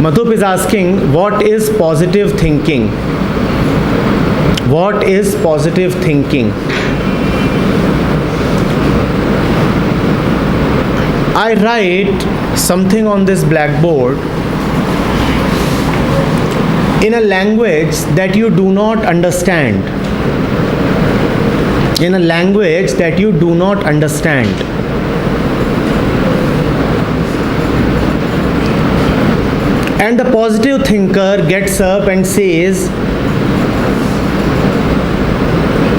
Madhup is asking, what is positive thinking? What is positive thinking? I write something on this blackboard in a language that you do not understand. In a language that you do not understand. And the positive thinker gets up and says,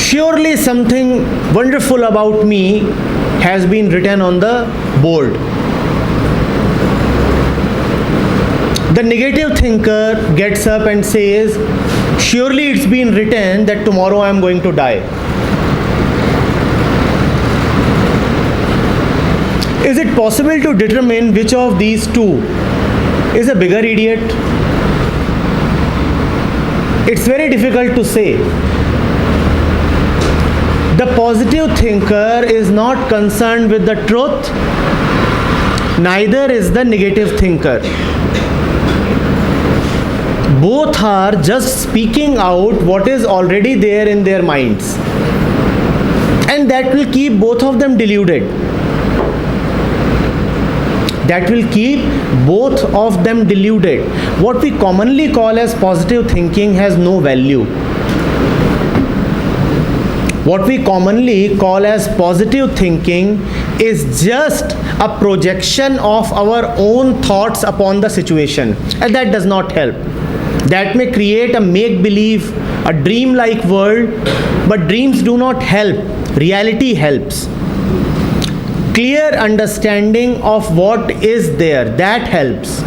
surely something wonderful about me has been written on the board. The negative thinker gets up and says, surely it's been written that tomorrow I am going to die. Is it possible to determine which of these two is a bigger idiot? It's very difficult to say. The positive thinker is not concerned with the truth, neither is the negative thinker. Both are just speaking out what is already there in their minds, and that will keep both of them deluded. That will keep both of them deluded. What we commonly call as positive thinking has no value. What we commonly call as positive thinking is just a projection of our own thoughts upon the situation, and that does not help. That may create a make-believe, a dream-like world, but dreams do not help. Reality helps. Clear understanding of what is there, that helps.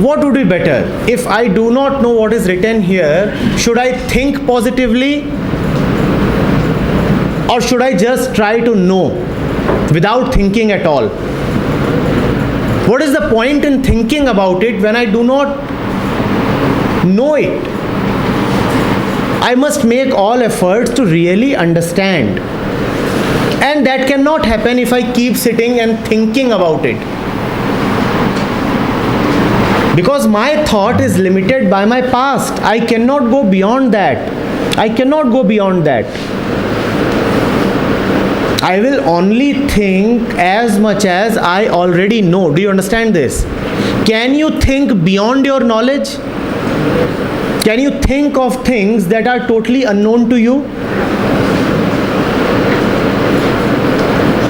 What would be better? If I do not know what is written here, should I think positively, or should I just try to know without thinking at all? What is the point in thinking about it when I do not know it? I must make all efforts to really understand. And that cannot happen if I keep sitting and thinking about it. Because my thought is limited by my past. I cannot go beyond that. I cannot go beyond that. I will only think as much as I already know. Do you understand this? Can you think beyond your knowledge? Can you think of things that are totally unknown to you?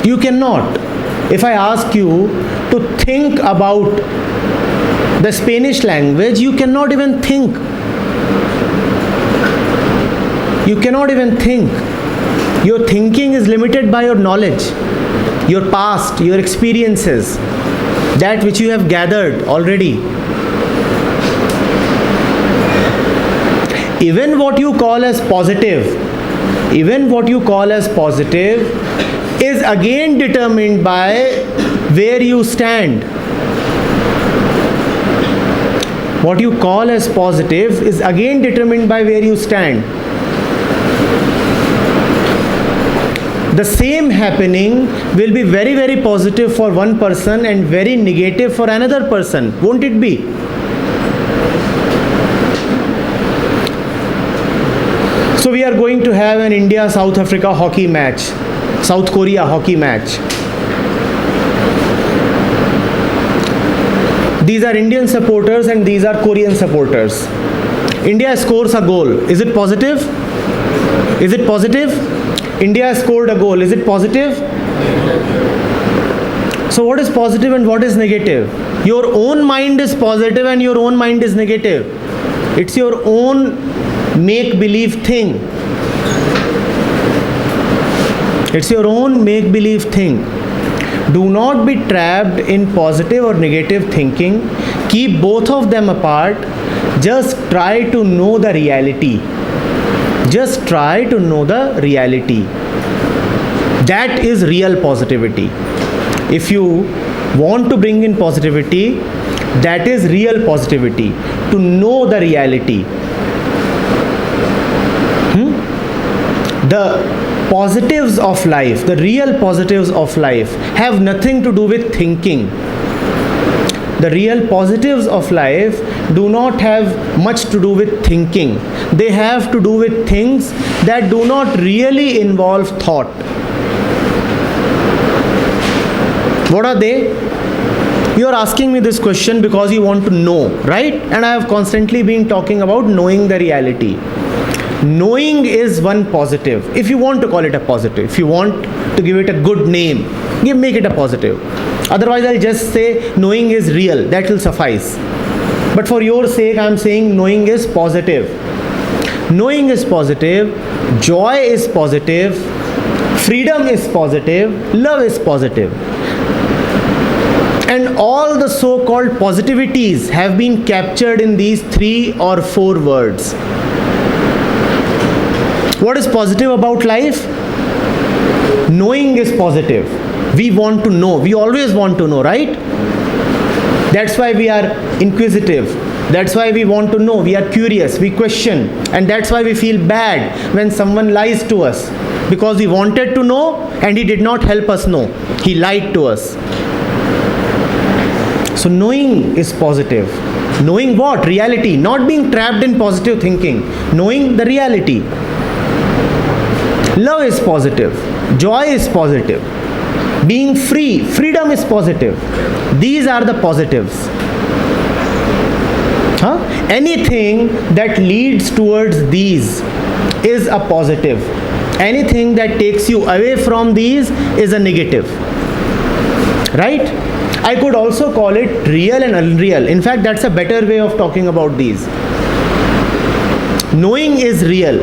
You cannot. If I ask you to think about the Spanish language, you cannot even think. You cannot even think. Your thinking is limited by your knowledge, your past, your experiences, that which you have gathered already. Even what you call as positive, is again determined by where you stand. What you call as positive is again determined by where you stand. The same happening will be very, very positive for one person and very negative for another person, won't it be? So we are going to have an India-South Africa hockey match, South Korea hockey match. These are Indian supporters and these are Korean supporters. India scores a goal. Is it positive? Is it positive? India scored a goal. Is it positive? So what is positive and what is negative? Your own mind is positive and your own mind is negative. It's your own make-believe thing. It's your own make-believe thing. Do not be trapped in positive or negative thinking. Keep both of them apart. Just try to know the reality. Just try to know the reality. That is real positivity. If you want to bring in positivity, that is real positivity. To know the reality. The positives of life, the real positives of life, have nothing to do with thinking. The real positives of life do not have much to do with thinking. They have to do with things that do not really involve thought. What are they? You are asking me this question because you want to know, right? And I have constantly been talking about knowing the reality. Knowing is one positive, if you want to call it a positive. If you want to give it a good name, make it a positive. Otherwise, I'll just say knowing is real. That will suffice. But for your sake, I'm saying knowing is positive. Knowing is positive. Joy is positive. Freedom is positive. Love is positive. And all the so-called positivities have been captured in these 3 or 4 words. What is positive about life? Knowing is positive. We want to know. We always want to know, right? That's why we are inquisitive. That's why we want to know. We are curious. We question. And that's why we feel bad when someone lies to us. Because we wanted to know and he did not help us know. He lied to us. So knowing is positive. Knowing what? Reality. Not being trapped in positive thinking. Knowing the reality. Love is positive. Joy is positive. Being free. Freedom is positive. These are the positives. Anything that leads towards these is a positive. Anything that takes you away from these is a negative. Right? I could also call it real and unreal. In fact, that's a better way of talking about these. Knowing is real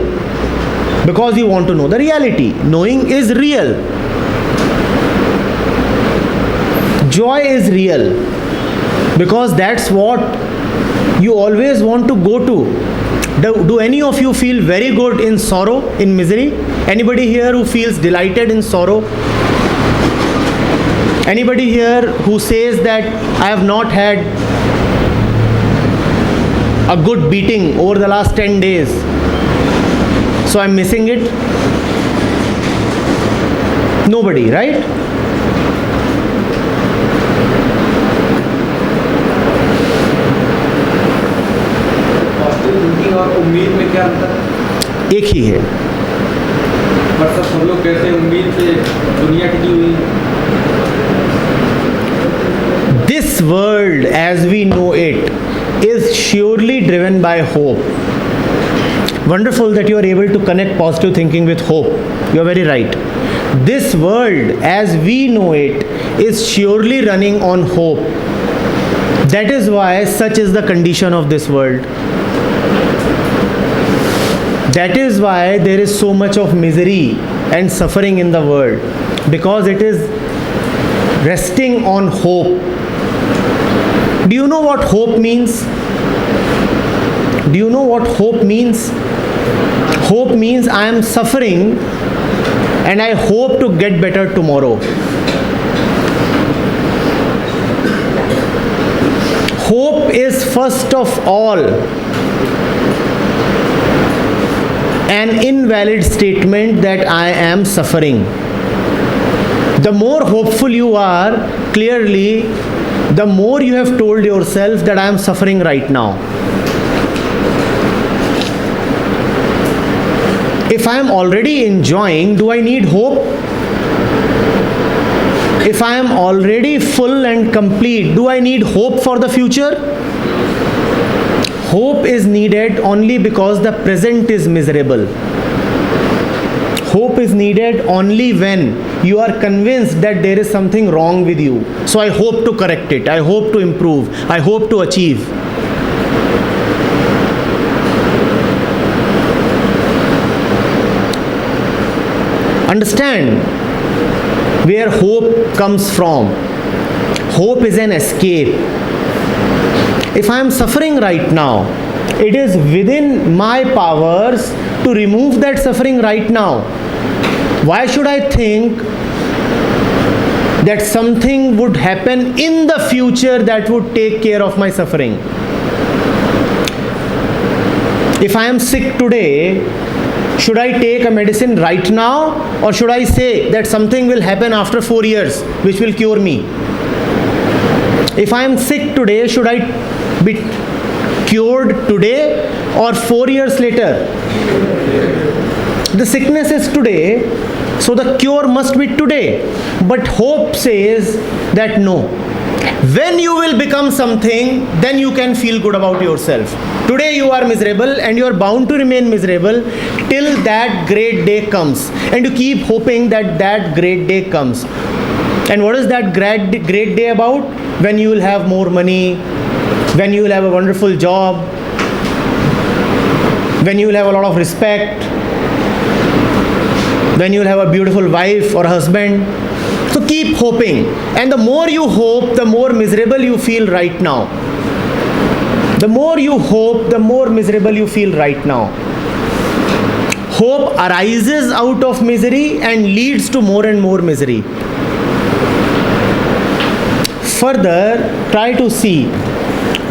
because you want to know the reality. Knowing is real. Joy is real because that's what you always want to go to. Do any of you feel very good in sorrow, in misery? Anybody here who feels delighted in sorrow? Anybody here who says that I have not had a good beating over the last 10 days, so I'm missing it? Nobody, right? Positive thinking और उम्मीद में क्या अंतर? एक ही है. पर सब लोग कहते हैं उम्मीद से दुनिया टिकी हुई है. This world as we know it is surely driven by hope. Wonderful that you are able to connect positive thinking with hope. You are very right. This world as we know it is surely running on hope. That is why such is the condition of this world. That is why there is so much of misery and suffering in the world, because it is resting on hope. Do you know what hope means? Do you know what hope means? Hope means I am suffering and I hope to get better tomorrow. Hope is first of all an invalid statement that I am suffering. The more hopeful you are, clearly, the more you have told yourself that I am suffering right now. If I am already enjoying, do I need hope? If I am already full and complete, do I need hope for the future? Hope is needed only because the present is miserable. Hope is needed only when you are convinced that there is something wrong with you. So I hope to correct it. I hope to improve. I hope to achieve. Understand where hope comes from. Hope is an escape. If I am suffering right now, it is within my powers to remove that suffering right now. Why should I think that something would happen in the future that would take care of my suffering? If I am sick today, Should I take a medicine right now, or should I say that something will happen after 4 years which will cure me? If I am sick today, should I be cured today or 4 years later? The sickness is today, so the cure must be today. But hope says that no. When you will become something, then you can feel good about yourself. Today you are miserable and you are bound to remain miserable till that great day comes. And you keep hoping that that great day comes. And what is that great day about? When you will have more money, when you will have a wonderful job, when you will have a lot of respect, when you will have a beautiful wife or husband. So keep hoping. And the more you hope, the more miserable you feel right now. The more you hope, the more miserable you feel right now. Hope arises out of misery and leads to more and more misery. Further, try to see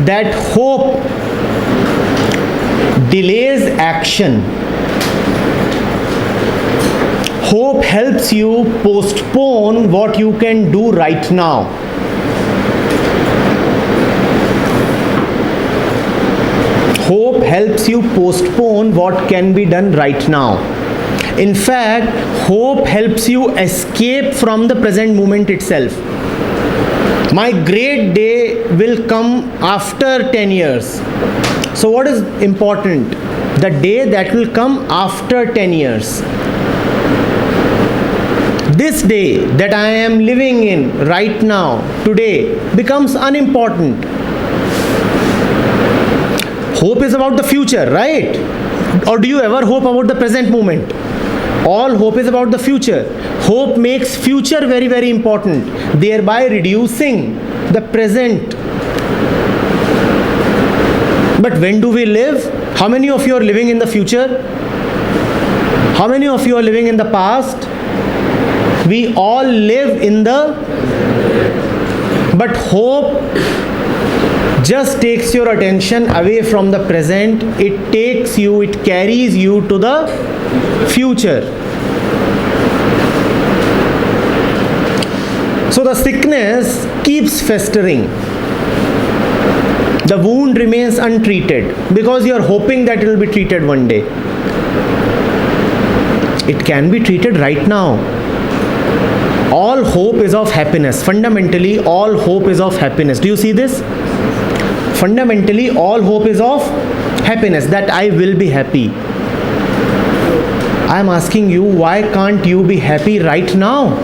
that hope delays action. Hope helps you postpone what you can do right now. Hope helps you postpone what can be done right now. In fact, hope helps you escape from the present moment itself. My great day will come after 10 years. So what is important? The day that will come after 10 years. This day that I am living in right now, today, becomes unimportant. Hope is about the future, right? Or do you ever hope about the present moment? All hope is about the future. Hope makes future very, very important, thereby reducing the present. But when do we live? How many of you are living in the future? How many of you are living in the past? We all live in the... But hope just takes your attention away from the present. It takes you, it carries you to the future. So the sickness keeps festering. The wound remains untreated because you are hoping that it will be treated one day. It can be treated right now. All hope is of happiness. Fundamentally, all hope is of happiness. Do you see this? Fundamentally, all hope is of happiness, that I will be happy. I am asking you, why can't you be happy right now?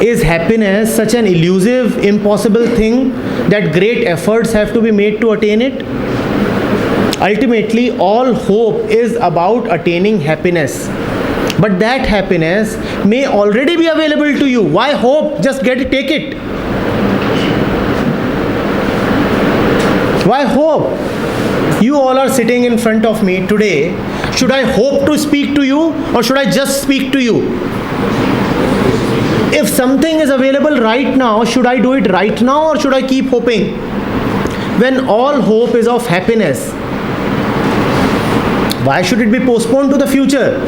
Is happiness such an elusive, impossible thing that great efforts have to be made to attain it? Ultimately, all hope is about attaining happiness. But that happiness may already be available to you. Why hope? Just get it, take it. Why hope? You all are sitting in front of me today. Should I hope to speak to you, or should I just speak to you? If something is available right now, should I do it right now, or should I keep hoping? When all hope is of happiness, why should it be postponed to the future?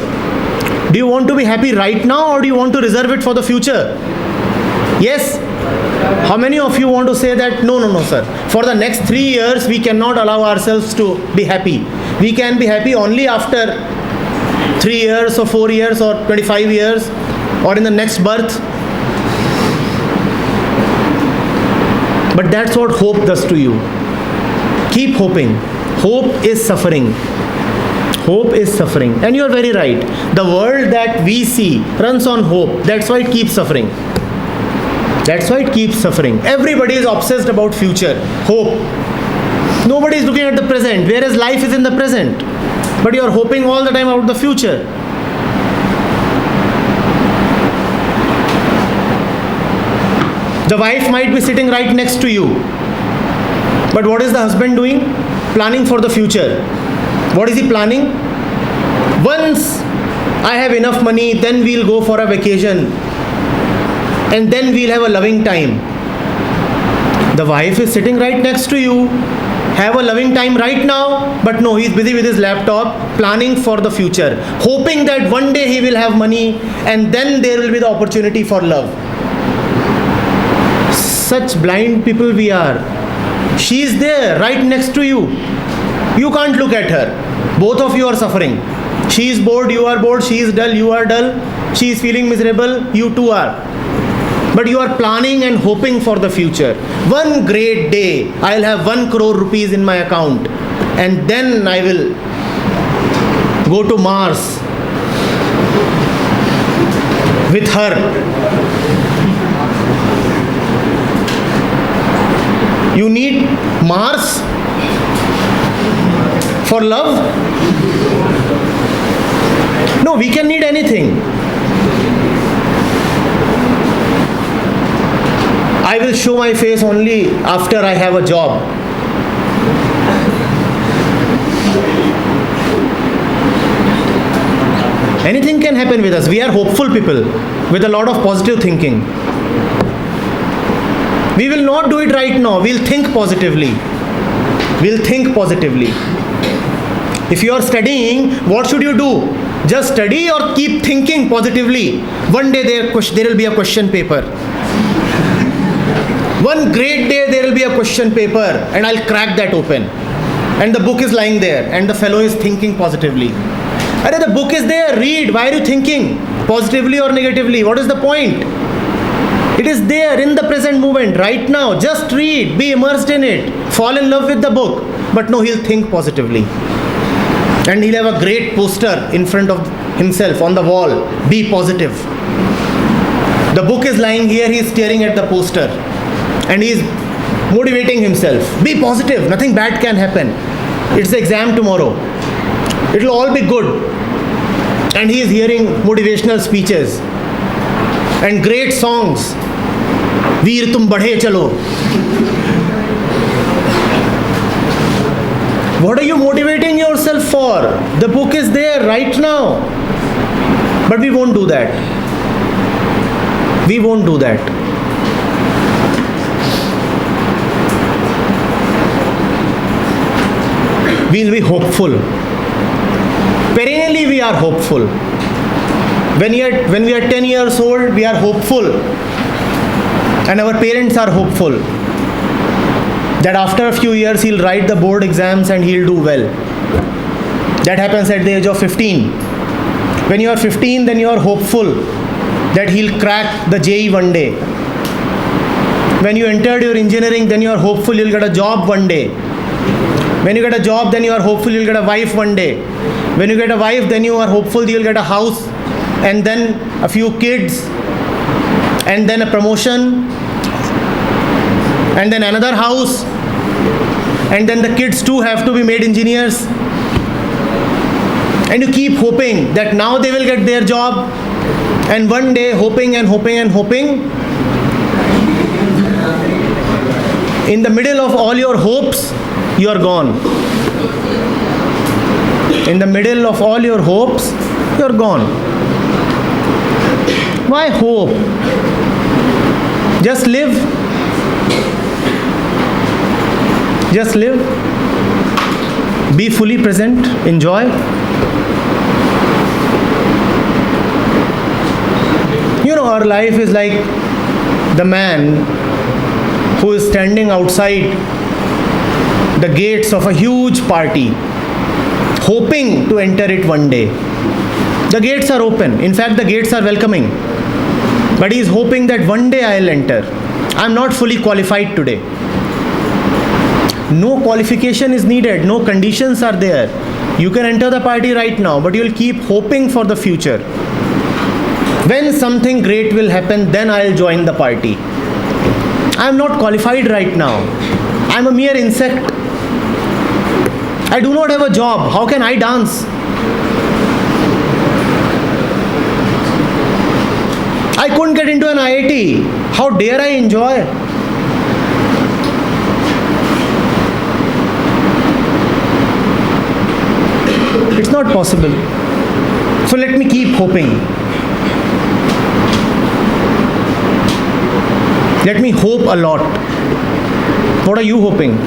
Do you want to be happy right now, or do you want to reserve it for the future? Yes? How many of you want to say that, no, sir, for the next 3 years we cannot allow ourselves to be happy. We can be happy only after 3 years or 4 years or 25 years or in the next birth. But that's what hope does to you. Keep hoping. Hope is suffering. Hope is suffering. And you are very right. The world that we see runs on hope. That's why it keeps suffering. That's why it keeps suffering. Everybody is obsessed about future. Hope. Nobody is looking at the present, whereas life is in the present. But you are hoping all the time about the future. The wife might be sitting right next to you. But what is the husband doing? Planning for the future. What is he planning? Once I have enough money, then we'll go for a vacation. And then we'll have a loving time. The wife is sitting right next to you. have a loving time right now, but no, he's busy with his laptop, planning for the future, hoping that one day he will have money and then there will be the opportunity for love. Such blind people we are. She is there right next to you. You can't look at her. Both of you are suffering. She is bored, you are bored. She is dull, you are dull. She is feeling miserable, you too are. But you are planning and hoping for the future. One great day, I'll have 1 crore rupees in my account, and then I will go to Mars with her. You need Mars for love? No, we can need anything. I will show my face only after I have a job. Anything can happen with us. We are hopeful people with a lot of positive thinking. We will not do it right now. We'll think positively. We'll think positively. If you are studying, what should you do? Just study or keep thinking positively. One day there will be a question paper. One great day there will be a question paper and I'll crack that open. And the book is lying there and the fellow is thinking positively. Arey, the book is there, read. Why are you thinking? Positively or negatively? What is the point? It is there in the present moment, right now. Just read, be immersed in it, fall in love with the book. But no, he'll think positively. And he'll have a great poster in front of himself on the wall. Be positive. The book is lying here, he is staring at the poster. And he is motivating himself. Be positive, nothing bad can happen. It's the exam tomorrow. It will all be good. And he is hearing motivational speeches and great songs. Veer tum badhe chalo. What are you motivating yourself for? The book is there right now. But we won't do that. We won't do that. We'll be hopeful. Perennially we are hopeful. When we are 10 years old, we are hopeful. And our parents are hopeful that after a few years he'll write the board exams and he'll do well. That happens at the age of 15. When you are 15, then you are hopeful that he'll crack the JEE one day. When you entered your engineering, then you are hopeful you'll get a job one day. When you get a job, then you are hopeful you'll get a wife one day. When you get a wife, then you are hopeful you'll get a house and then a few kids and then a promotion and then another house and then the kids too have to be made engineers. And you keep hoping that now they will get their job, and one day hoping and hoping and hoping. In the middle of all your hopes, you are gone. In the middle of all your hopes, you are gone. Why hope? Just live. Just live. Be fully present. Enjoy. You know, our life is like the man who is standing outside the gates of a huge party, hoping to enter it one day. The gates are open. In fact, the gates are welcoming. But he is hoping that one day I will enter. I am not fully qualified today. No qualification is needed. No conditions are there. You can enter the party right now, but you will keep hoping for the future. When something great will happen, then I will join the party. I am not qualified right now. I am a mere insect. I do not have a job. How can I dance? I couldn't get into an IIT. How dare I enjoy? It's not possible. So let me keep hoping. Let me hope a lot. What are you hoping?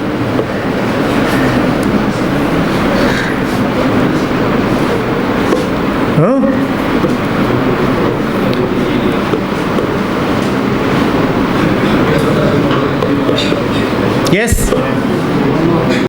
हाँ? Yes.